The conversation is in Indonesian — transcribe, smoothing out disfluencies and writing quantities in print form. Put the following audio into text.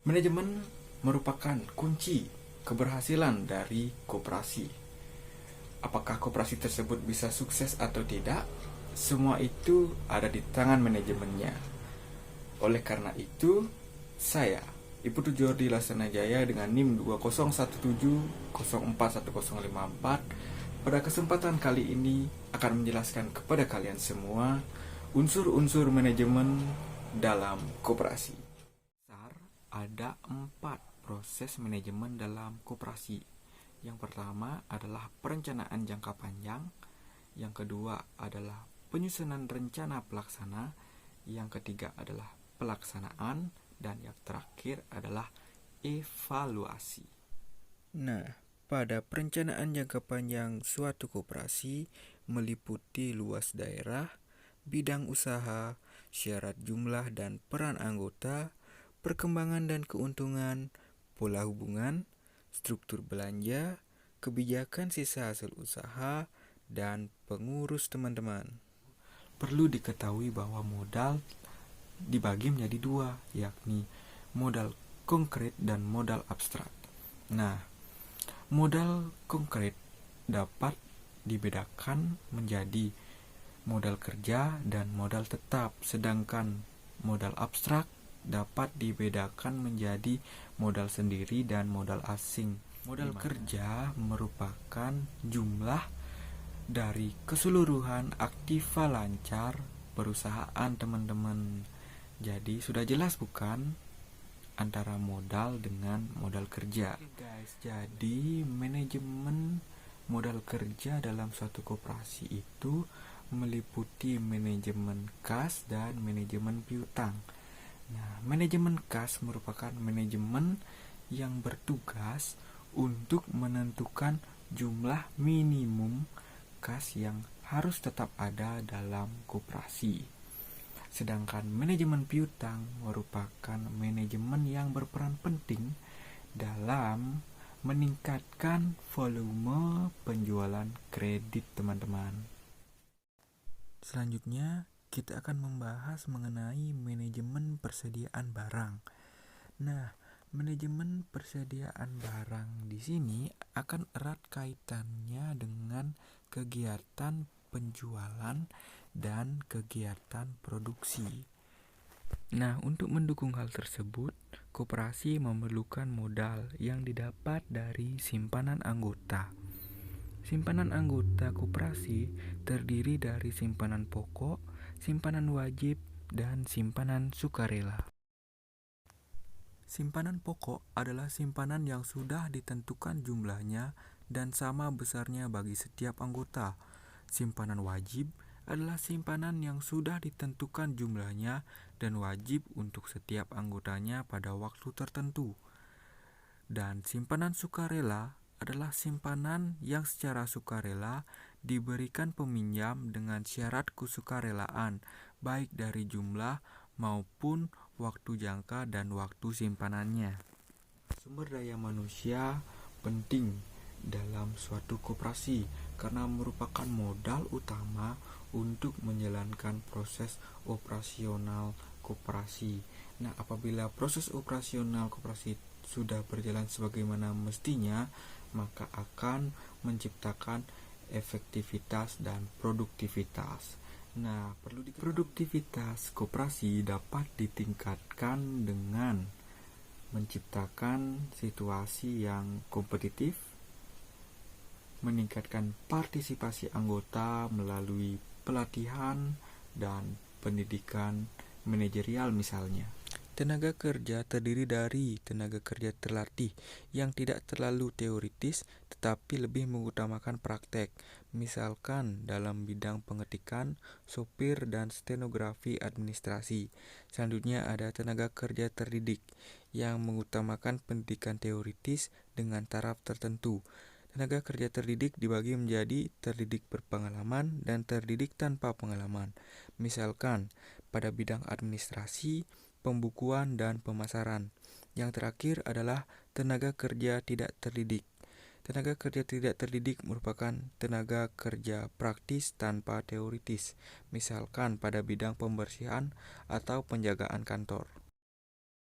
Manajemen merupakan kunci keberhasilan dari koperasi. Apakah koperasi tersebut bisa sukses atau tidak? Semua itu ada di tangan manajemennya. Oleh karena itu, saya, Ibtu Jordi Laksana Jaya dengan NIM 2017041054, pada kesempatan kali ini akan menjelaskan kepada kalian semua unsur-unsur manajemen dalam koperasi. Ada 4 proses manajemen dalam koperasi. Yang pertama adalah perencanaan jangka panjang, yang kedua adalah penyusunan rencana pelaksana, yang ketiga adalah pelaksanaan, dan yang terakhir adalah evaluasi. Nah, pada perencanaan jangka panjang suatu koperasi meliputi luas daerah, bidang usaha, syarat jumlah dan peran anggota, perkembangan dan keuntungan, pola hubungan, struktur belanja, kebijakan sisa hasil usaha, dan pengurus teman-teman. Perlu diketahui bahwa modal dibagi menjadi 2, yakni modal konkret dan modal abstrak. Nah, modal konkret dapat dibedakan menjadi modal kerja dan modal tetap, sedangkan modal abstrak dapat dibedakan menjadi modal sendiri dan modal asing. Modal kerja merupakan jumlah dari keseluruhan aktiva lancar perusahaan teman-teman. Jadi sudah jelas bukan antara modal dengan modal kerja. Oke guys, jadi manajemen modal kerja dalam suatu koperasi itu meliputi manajemen kas dan manajemen piutang. Nah, manajemen kas merupakan manajemen yang bertugas untuk menentukan jumlah minimum kas yang harus tetap ada dalam koperasi. Sedangkan manajemen piutang merupakan manajemen yang berperan penting dalam meningkatkan volume penjualan kredit teman-teman. Selanjutnya, kita akan membahas mengenai manajemen persediaan barang. Nah, manajemen persediaan barang di sini akan erat kaitannya dengan kegiatan penjualan dan kegiatan produksi. Nah, untuk mendukung hal tersebut, koperasi memerlukan modal yang didapat dari simpanan anggota. Simpanan anggota koperasi terdiri dari simpanan pokok, simpanan wajib, dan simpanan sukarela. Simpanan pokok adalah simpanan yang sudah ditentukan jumlahnya dan sama besarnya bagi setiap anggota. Simpanan wajib adalah simpanan yang sudah ditentukan jumlahnya dan wajib untuk setiap anggotanya pada waktu tertentu. Dan simpanan sukarela adalah simpanan yang secara sukarela diberikan peminjam dengan syarat kesukarelaan, baik dari jumlah maupun waktu jangka dan waktu simpanannya. Sumber daya manusia penting dalam suatu koperasi karena merupakan modal utama untuk menjalankan proses operasional koperasi. Nah, apabila proses operasional koperasi sudah berjalan sebagaimana mestinya, maka akan menciptakan efektivitas dan produktivitas. Nah, produktivitas koperasi dapat ditingkatkan dengan menciptakan situasi yang kompetitif, meningkatkan partisipasi anggota melalui pelatihan dan pendidikan manajerial misalnya. Tenaga kerja terdiri dari tenaga kerja terlatih yang tidak terlalu teoritis tetapi lebih mengutamakan praktek, misalkan dalam bidang pengetikan, sopir, dan stenografi administrasi. Selanjutnya ada tenaga kerja terdidik yang mengutamakan pendidikan teoritis dengan taraf tertentu. Tenaga kerja terdidik dibagi menjadi terdidik berpengalaman dan terdidik tanpa pengalaman. Misalkan pada bidang administrasi, pembukuan, dan pemasaran. Yang terakhir adalah tenaga kerja tidak terdidik. Tenaga kerja tidak terdidik merupakan tenaga kerja praktis tanpa teoritis, misalkan pada bidang pembersihan atau penjagaan kantor.